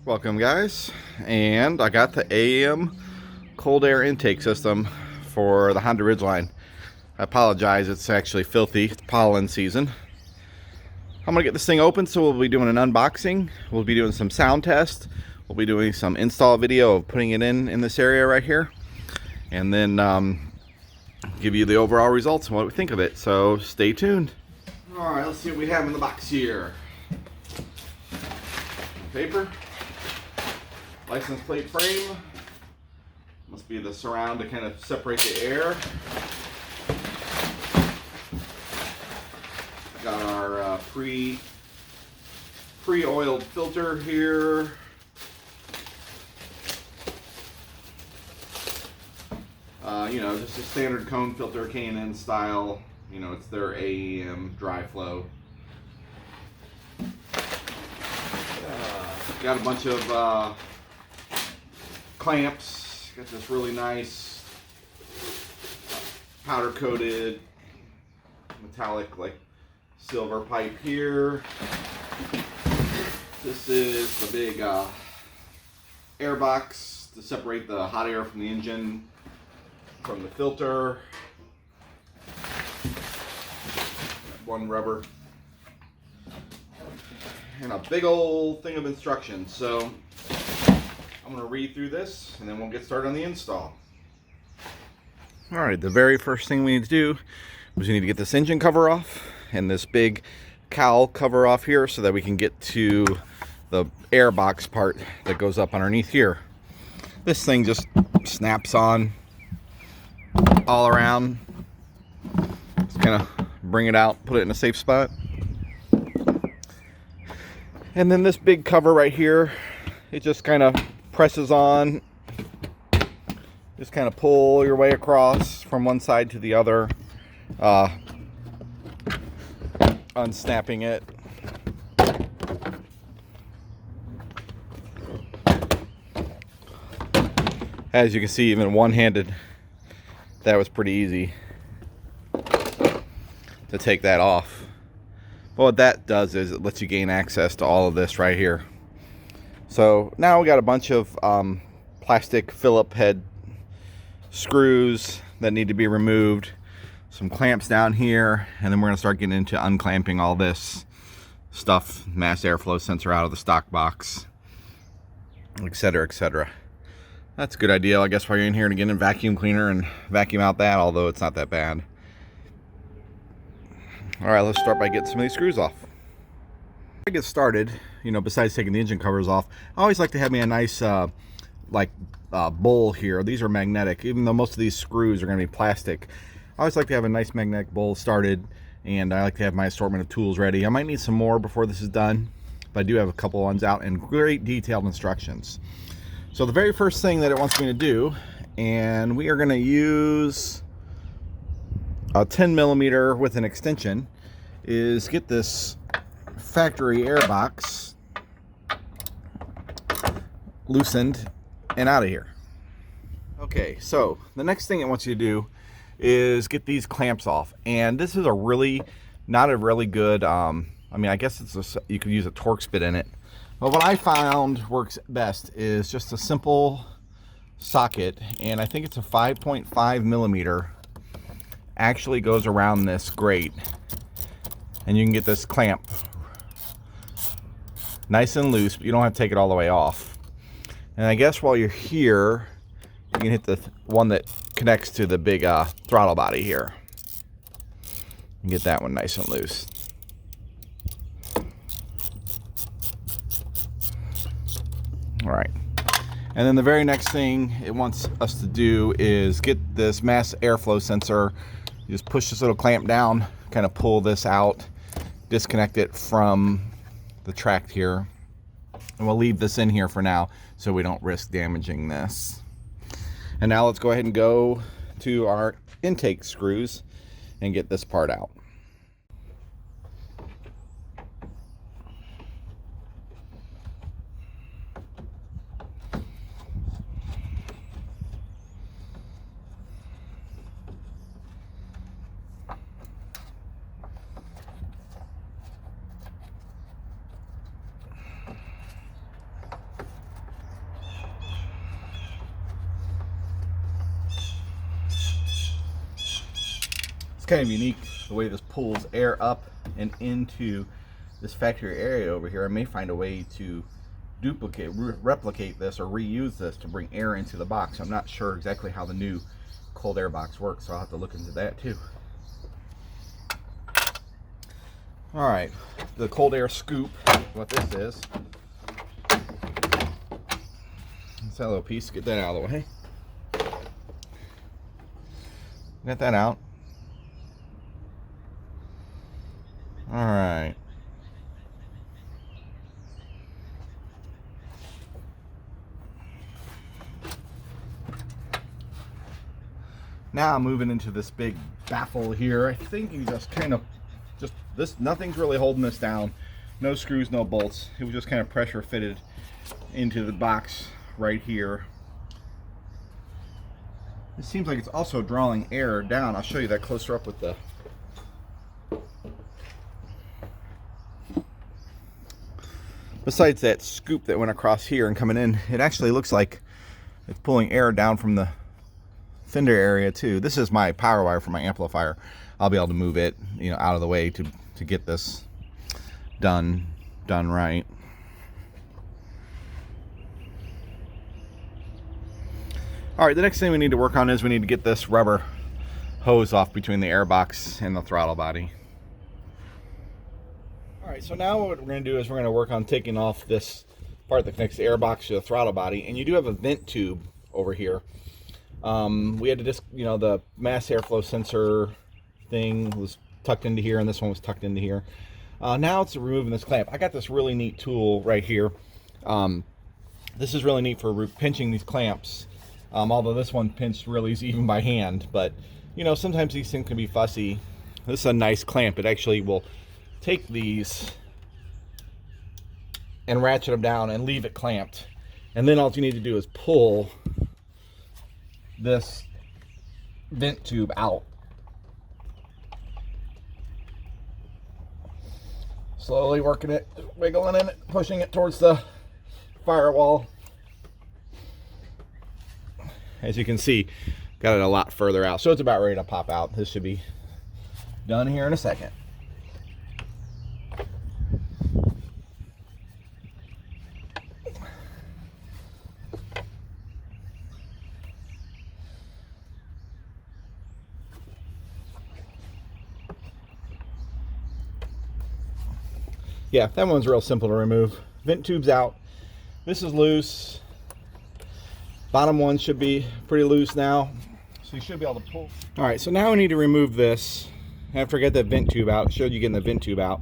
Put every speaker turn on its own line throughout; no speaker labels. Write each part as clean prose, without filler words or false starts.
Welcome guys, and I got the AEM Cold Air Intake system for the Honda Ridgeline. I apologize, it's actually filthy. It's pollen season. I'm gonna get this thing open, so we'll be doing an unboxing. We'll be doing some sound test. We'll be doing some install video of putting it in this area right here, and then give you the overall results and what we think of it. So stay tuned. All right, let's see what we have in the box here. Paper. License plate frame. Must be the surround to kind of separate the air. Got our pre-oiled filter here. You know, just a standard cone filter, K&N style. You know, it's their AEM dry flow. Got a bunch of clamps. Got this really nice powder coated metallic like silver pipe here. This is the big air box to separate the hot air from the engine from the filter. One rubber and a big old thing of instructions. So I'm going to read through this and then we'll get started on the install. Alright, the very first thing we need to do is we need to get this engine cover off and this big cowl cover off here so that we can get to the air box part that goes up underneath here. This thing just snaps on all around. Just kind of bring it out, put it in a safe spot. And then this big cover right here, it just kind of presses on. Just kind of pull your way across from one side to the other, unsnapping it. As you can see, even one-handed, that was pretty easy to take that off. But what that does is it lets you gain access to all of this right here. So now we got a bunch of plastic Phillip head screws that need to be removed, some clamps down here, and then we're going to start getting into unclamping all this stuff, mass airflow sensor out of the stock box, etc., etc. That's a good idea, I guess, while you're in here, to get a vacuum cleaner and vacuum out that, although it's not that bad. Alright, let's start by getting some of these screws off. Before I get started, you know, besides taking the engine covers off, I always like to have me a nice bowl here. These are magnetic, even though most of these screws are going to be plastic. I always like to have a nice magnetic bowl started, and I like to have my assortment of tools ready. I might need some more before this is done, but I do have a couple ones out and great detailed instructions. So the very first thing that it wants me to do, and we are going to use a 10 millimeter with an extension, is get this factory air box loosened and out of here. Okay, so the next thing it wants you to do is get these clamps off, and this is a really not a really good I mean, I guess it's you could use a Torx bit in it, but what I found works best is just a simple socket, and I think it's a 5.5 millimeter actually goes around this grate, and you can get this clamp nice and loose, but you don't have to take it all the way off. And I guess while you're here, you can hit the one that connects to the big throttle body here and get that one nice and loose. All right, and then the very next thing it wants us to do is get this mass airflow sensor. You just push this little clamp down, kind of pull this out, disconnect it from the track here, and we'll leave this in here for now so we don't risk damaging this. And now let's go ahead and go to our intake screws and get this part out. kind of unique the way this pulls air up and into this factory area over here. I may find a way to replicate this or reuse this to bring air into the box. I'm not sure exactly how the new cold air box works, so I'll have to look into that too. All right, the cold air scoop, what this is. That's that little piece, get that out of the way. Get that out. All right. Now I'm moving into this big baffle here. I think you just kind of, nothing's really holding this down. No screws, no bolts. It was just kind of pressure fitted into the box right here. It seems like it's also drawing air down. I'll show you that closer up with the besides that scoop that went across here and coming in, it actually looks like it's pulling air down from the fender area too. This is my power wire for my amplifier. I'll be able to move it, you know, out of the way to get this done right. All right, the next thing we need to work on is we need to get this rubber hose off between the air box and the throttle body. All right, so now what we're going to do is we're going to work on taking off this part that connects the air box to the throttle body, and you do have a vent tube over here. We had to just, you know, the mass airflow sensor thing was tucked into here, and this one was tucked into here. Now it's removing this clamp. I got this really neat tool right here. This is really neat for pinching these clamps. Although this one pinched really easy even by hand, but you know, sometimes these things can be fussy. This is a nice clamp. It actually will take these and ratchet them down and leave it clamped, and then all you need to do is pull this vent tube out. Slowly working it, wiggling in it, pushing it towards the firewall. As you can see, got it a lot further out, so it's about ready to pop out. This should be done here in a second. Yeah, that one's real simple to remove. Vent tube's out. This is loose. Bottom one should be pretty loose now, so you should be able to pull. All right, so now we need to remove this. After I get that vent tube out, I showed you getting the vent tube out,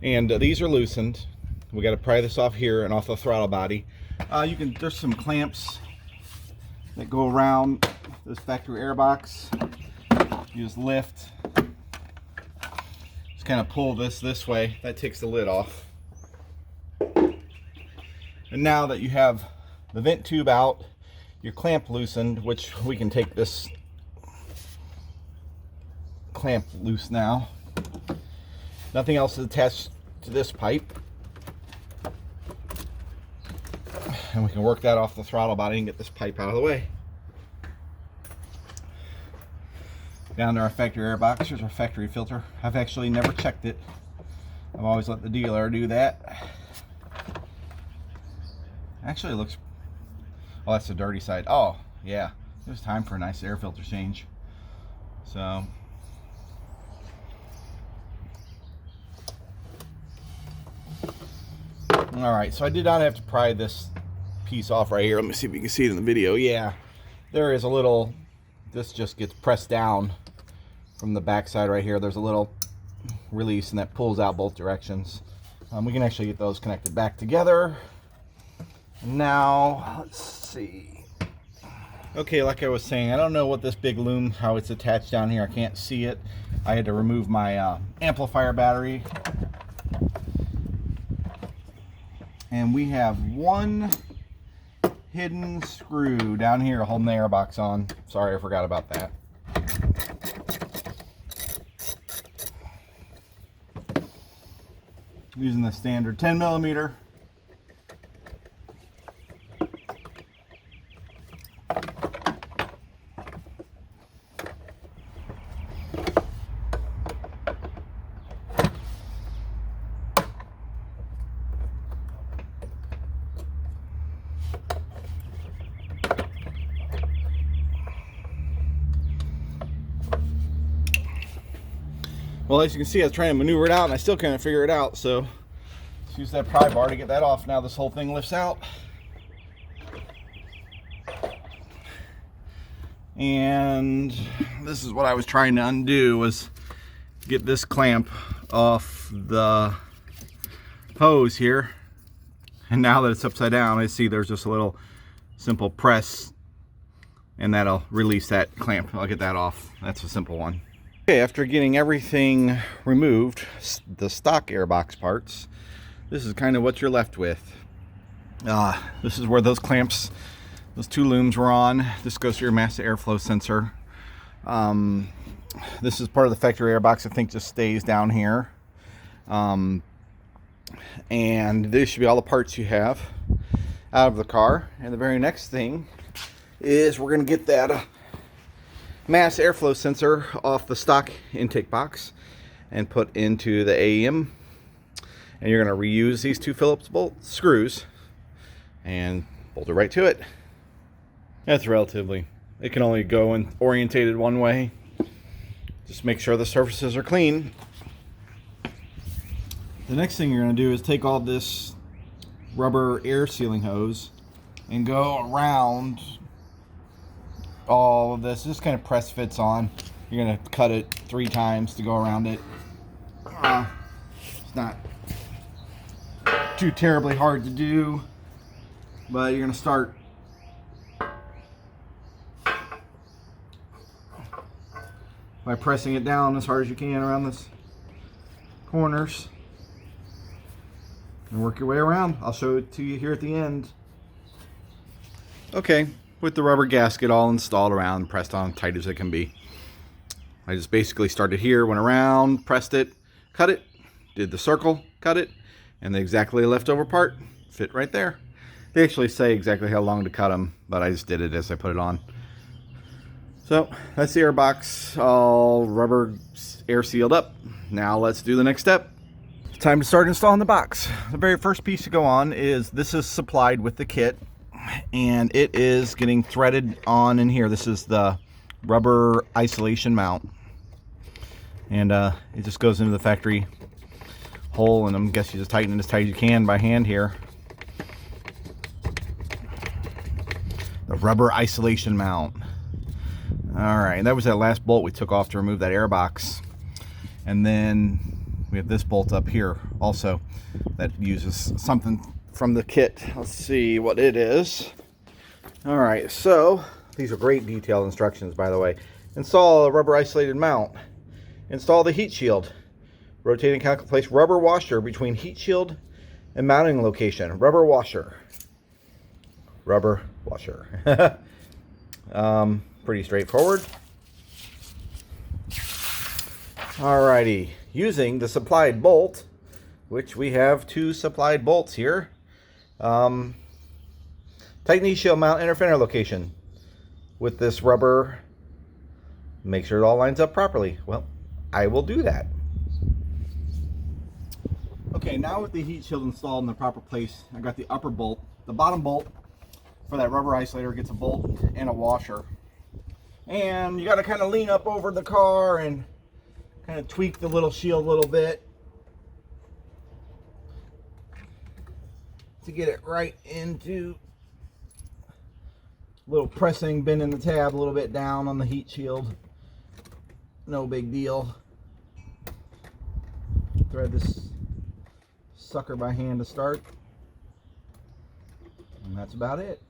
and these are loosened. We got to pry this off here and off the throttle body. There's some clamps that go around this factory air box. You just lift. Just kind of pull this way. That takes the lid off. And now that you have the vent tube out, your clamp loosened, which we can take this clamp loose now. Nothing else is attached to this pipe. And we can work that off the throttle body and get this pipe out of the way. Down to our factory air box, here's our factory filter. I've actually never checked it. I've always let the dealer do that. Actually, it looks, oh, that's the dirty side. Oh, yeah, it was time for a nice air filter change. So, all right, so I did not have to pry this piece off right here. Let me see if you can see it in the video. Yeah, there is a little, this just gets pressed down from the back side right here. There's a little release, and that pulls out both directions. We can actually get those connected back together. Now, let's see. Okay, like I was saying, I don't know what this big loom, how it's attached down here. I can't see it. I had to remove my amplifier battery. And we have one hidden screw down here holding the air box on. Sorry, I forgot about that. Using the standard 10mm. Well, as you can see, I was trying to maneuver it out and I still couldn't figure it out, so let's use that pry bar to get that off. Now this whole thing lifts out. And this is what I was trying to undo, was get this clamp off the hose here. And now that it's upside down, I see there's just a little simple press and that'll release that clamp. I'll get that off. That's a simple one. Okay, after getting everything removed, the stock airbox parts, this is kind of what you're left with. This is where those clamps, those two looms were on. This goes to your mass airflow sensor. This is part of the factory airbox, I think just stays down here. And this should be all the parts you have out of the car. And the very next thing is we're going to get that mass airflow sensor off the stock intake box and put into the AEM. And you're going to reuse these two Phillips bolt screws and bolt it right to it. That's relatively, it can only go in orientated one way. Just make sure the surfaces are clean. The next thing you're going to do is take all this rubber air sealing hose and go around all of this. This kind of press fits on. You're going to cut it 3 times to go around it. It's not too terribly hard to do, but you're going to start by pressing it down as hard as you can around this corners and work your way around. I'll show it to you here at the end. Okay, with the rubber gasket all installed around, pressed on tight as it can be. I just basically started here, went around, pressed it, cut it, did the circle, cut it, and the exactly leftover part fit right there. They actually say exactly how long to cut them, but I just did it as I put it on. So that's the airbox, all rubber air sealed up. Now let's do the next step. Time to start installing the box. The very first piece to go on is, this is supplied with the kit, and it is getting threaded on in here. This is the rubber isolation mount, and it just goes into the factory hole, and I guess you just tighten it as tight as you can by hand here. The rubber isolation mount. Alright, that was that last bolt we took off to remove that airbox. And then we have this bolt up here also that uses something from the kit. Let's see what it is. Alright, so these are great detailed instructions, by the way. Install a rubber isolated mount. Install the heat shield. Rotate and counter place rubber washer between heat shield and mounting location. Rubber washer. Rubber washer. Pretty straightforward. Alrighty, using the supplied bolt, which we have 2 supplied bolts here. Tighten heat shield mount inner fender location with this rubber. Make sure it all lines up properly. Well, I will do that. Okay, now with the heat shield installed in the proper place, I got the upper bolt. The bottom bolt for that rubber isolator gets a bolt and a washer. And you got to kind of lean up over the car and kind of tweak the little shield a little bit to get it right into a little pressing, bending the tab a little bit down on the heat shield. No big deal. Thread this sucker by hand to start, and that's about it.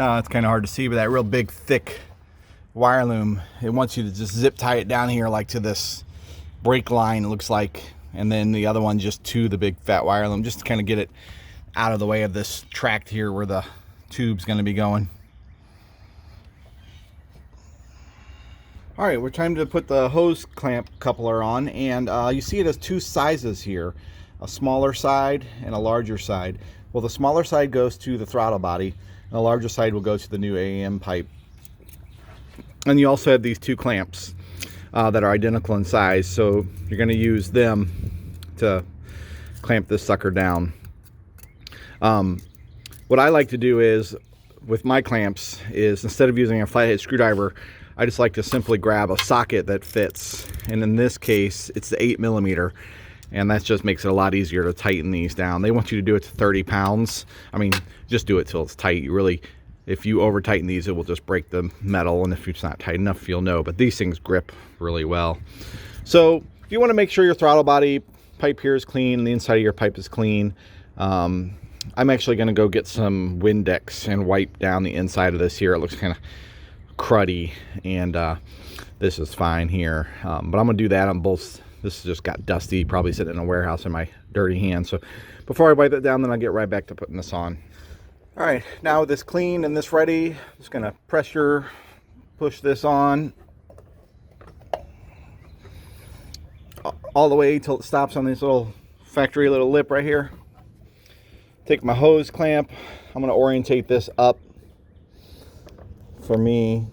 It's kind of hard to see, but that real big thick wire loom, it wants you to just zip tie it down here like to this brake line, it looks like, and then the other one just to the big fat wire loom, just to kind of get it out of the way of this tract here where the tube's going to be going. All right, we're time to put the hose clamp coupler on, and you see it has 2 sizes here, a smaller side and a larger side. Well, the smaller side goes to the throttle body, and the larger side will go to the new AEM pipe. And you also have these 2 clamps that are identical in size, so you're going to use them to clamp this sucker down. What I like to do is, with my clamps, is instead of using a flathead screwdriver, I just like to simply grab a socket that fits. And in this case, it's the 8mm. And that just makes it a lot easier to tighten these down. They want you to do it to 30 pounds. I mean, just do it till it's tight. You really, if you over tighten these, it will just break the metal. And if it's not tight enough, you'll know. But these things grip really well. So if you want to make sure your throttle body pipe here is clean, the inside of your pipe is clean, I'm actually going to go get some Windex and wipe down the inside of this here. It looks kind of cruddy, and this is fine here. But I'm going to do that on both. This just got dusty, probably sitting in a warehouse in my dirty hands. So before I wipe it down, then I'll get right back to putting this on. All right, now with this clean and this ready, I'm just going to pressure push this on all the way till it stops on this little factory little lip right here. Take my hose clamp. I'm going to orientate this up for me.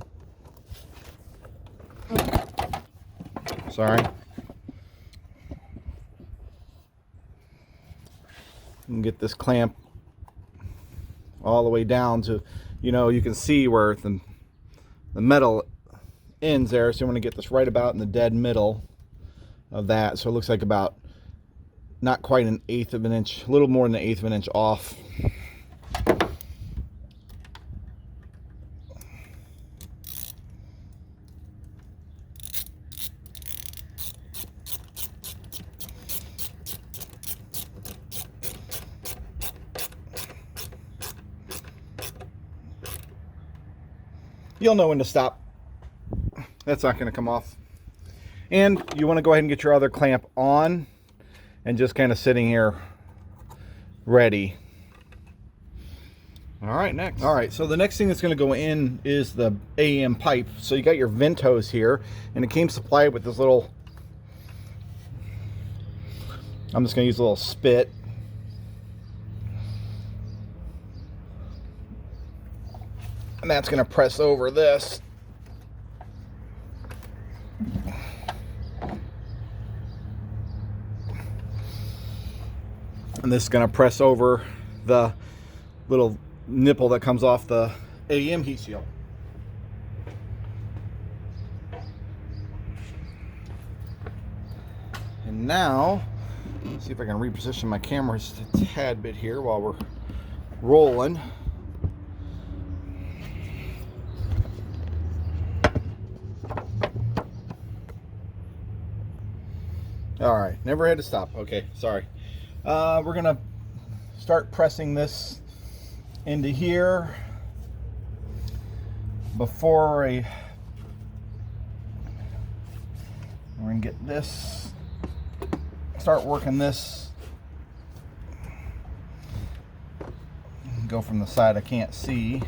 Sorry. And get this clamp all the way down to, you know, you can see where the metal ends there. So you want to get this right about in the dead middle of that. So it looks like about not quite an 1/8 of an inch, a little more than an 1/8 of an inch off. You'll know when to stop. That's not going to come off. And you want to go ahead and get your other clamp on and just kind of sitting here ready. All right, next. All right, so the next thing that's going to go in is the AEM pipe. So you got your vent hose here, and it came supplied with this little, I'm just going to use a little spit. And that's going to press over this. And this is going to press over the little nipple that comes off the AEM heat shield. And now, let's see if I can reposition my camera just a tad bit here while we're rolling. All right, never had to stop. Okay, sorry. We're gonna start pressing this into here before we're gonna get this, start working this, go from the side I can't see.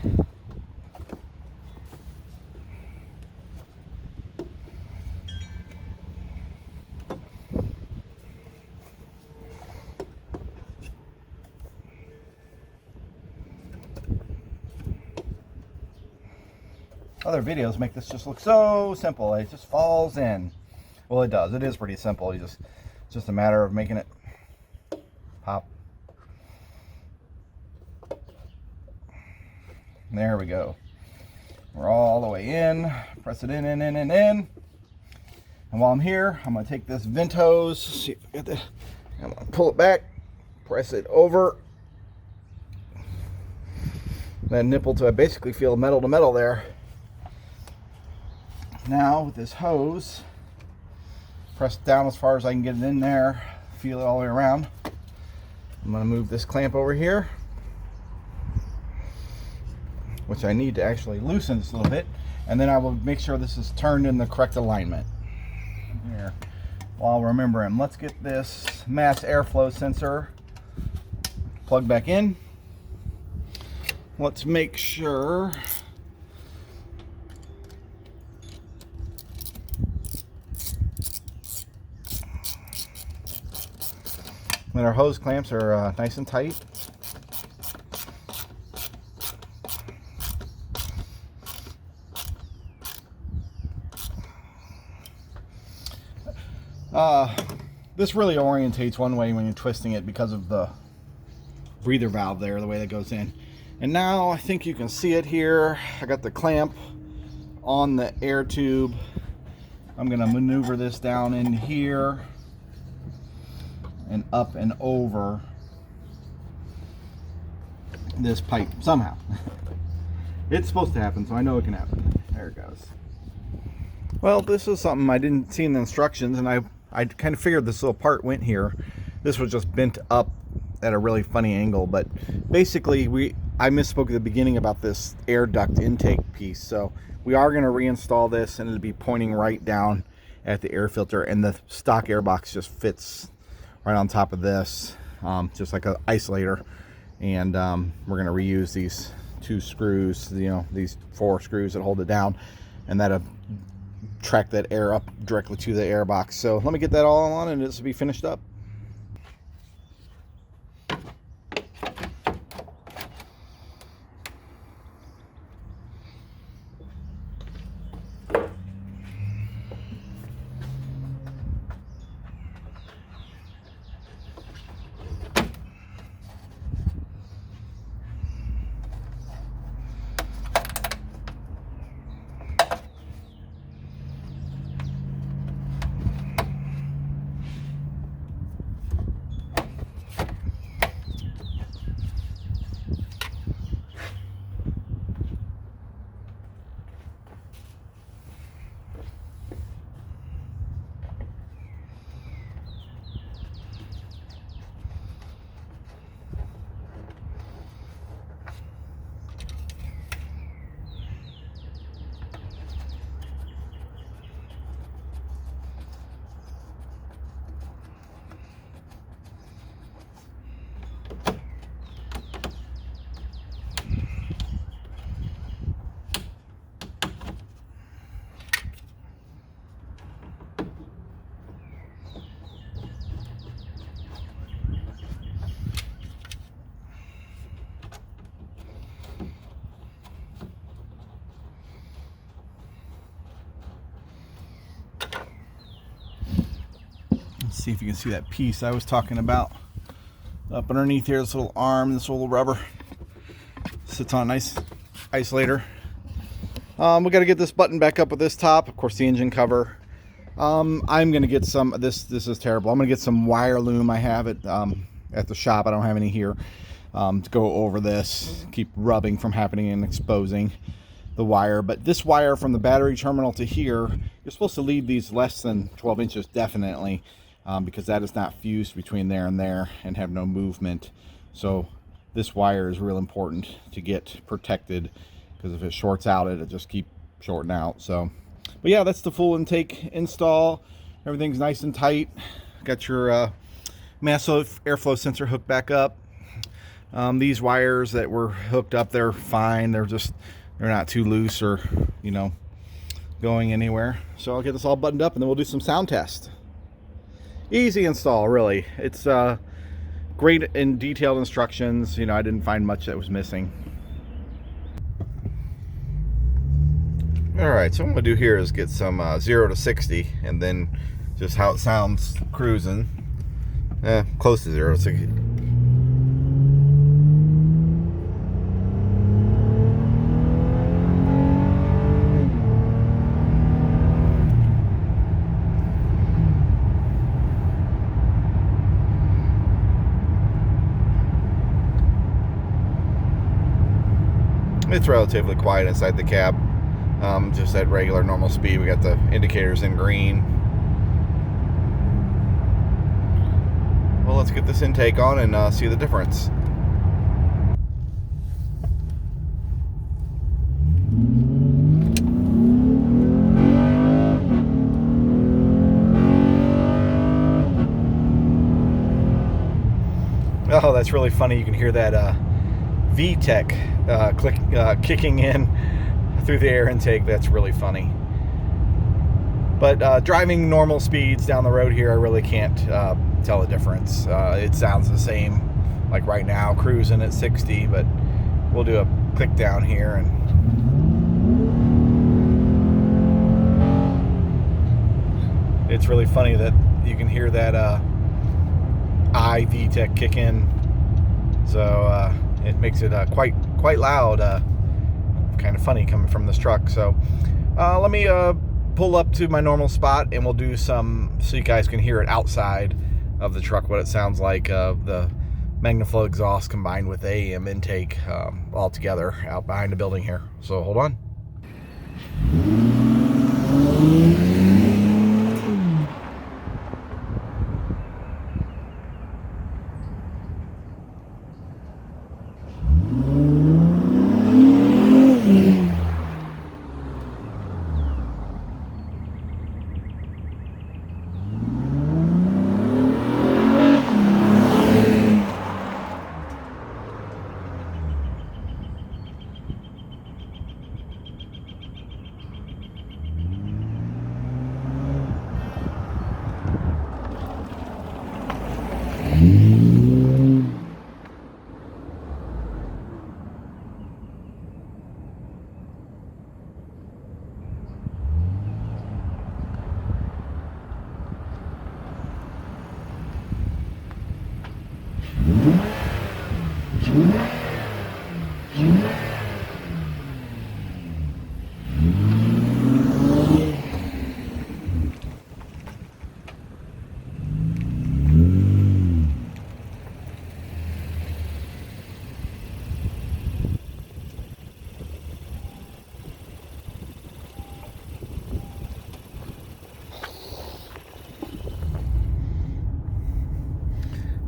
Other videos make this just look so simple. It just falls in. Well, it does. It is pretty simple. It's just a matter of making it pop. There we go. We're all the way in. Press it in. And while I'm here, I'm going to take this vent hose. See if I get the. I'm going to pull it back. Press it over that nipple till I basically feel metal to metal there. Now with this hose, press down as far as I can get it in there, feel it all the way around. I'm going to move this clamp over here, which I need to actually loosen this a little bit, and then I will make sure this is turned in the correct alignment. Here, while remembering, let's get this mass airflow sensor plugged back in. Let's make sure that our hose clamps are nice and tight. this really orientates one way when you're twisting it because of the breather valve there, the way that goes in. And now I think you can see it here. I got the clamp on the air tube. I'm gonna maneuver this down in here and up and over this pipe somehow. It's supposed to happen, so I know it can happen. There it goes. Well, this is something I didn't see in the instructions, and I kind of figured this little part went here. This was just bent up at a really funny angle, but basically I misspoke at the beginning about this air duct intake piece. So we are going to reinstall this, and it'll be pointing right down at the air filter, and the stock air box just fits right on top of this, just like an isolator. And we're going to reuse these 2 screws, you know, these 4 screws that hold it down, and that'll track that air up directly to the air box. So let me get that all on, and this will be finished up. See if you can see that piece I was talking about up underneath here. This little arm, this little rubber sits on a nice isolator. We got to get this button back up with this top, of course, the engine cover. I'm gonna get some, this is terrible, I'm gonna get some wire loom. I have it at the shop. I don't have any here, to go over this, keep rubbing from happening and exposing the wire. But this wire from the battery terminal to here, you're supposed to leave these less than 12 inches definitely, because that is not fused between there and have no movement. So this wire is real important to get protected, because if it shorts out, it'll just keep shorting out. So, but yeah, that's the full intake install. Everything's nice and tight. Got your Magnaflow airflow sensor hooked back up. These wires that were hooked up, they're fine. They're not too loose or, you know, going anywhere. So I'll get this all buttoned up, and then we'll do some sound test. Easy install, really. It's great and detailed instructions. You know, I didn't find much that was missing. All right, so what I'm gonna do here is get some 0 to 60, and then just how it sounds cruising. Close to 0 to 60. It's relatively quiet inside the cab, just at regular normal speed. We got the indicators in green. Well, let's get this intake on and see the difference. Oh, that's really funny. You can hear that VTEC kicking in through the air intake. That's really funny. But driving normal speeds down the road here, I really can't tell the difference. It sounds the same, like right now, cruising at 60, but we'll do a click down here, and it's really funny that you can hear that VTEC kick in. So it makes it quite loud. Kind of funny coming from this truck. So let me pull up to my normal spot, and we'll do some so you guys can hear it outside of the truck, what it sounds like, the Magnaflow exhaust combined with AEM intake all together out behind the building here. So hold on.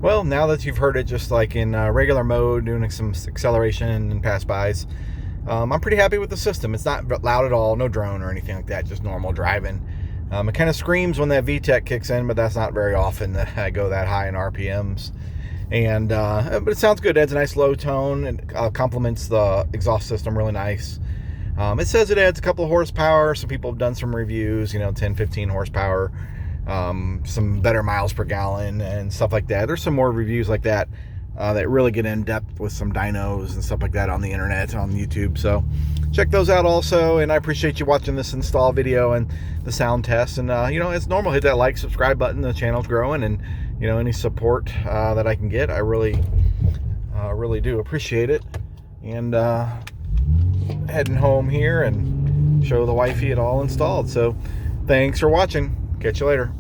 Well, now that you've heard it just like in regular mode, doing some acceleration and pass-bys, I'm pretty happy with the system. It's not loud at all, no drone or anything like that, just normal driving. It kind of screams when that VTEC kicks in, but that's not very often that I go that high in RPMs. And but it sounds good. It adds a nice low tone and complements the exhaust system really nice. It says it adds a couple of horsepower. Some people have done some reviews, 10, 15 horsepower. Some better miles per gallon and stuff like that. There's some more reviews like that that really get in depth with some dynos and stuff like that on the internet, on YouTube. So check those out also. And I appreciate you watching this install video and the sound test. And as normal, hit that like, subscribe button. The channel's growing, and any support that I can get, I really do appreciate it. And heading home here and show the wifey it all installed. So thanks for watching. Catch you later.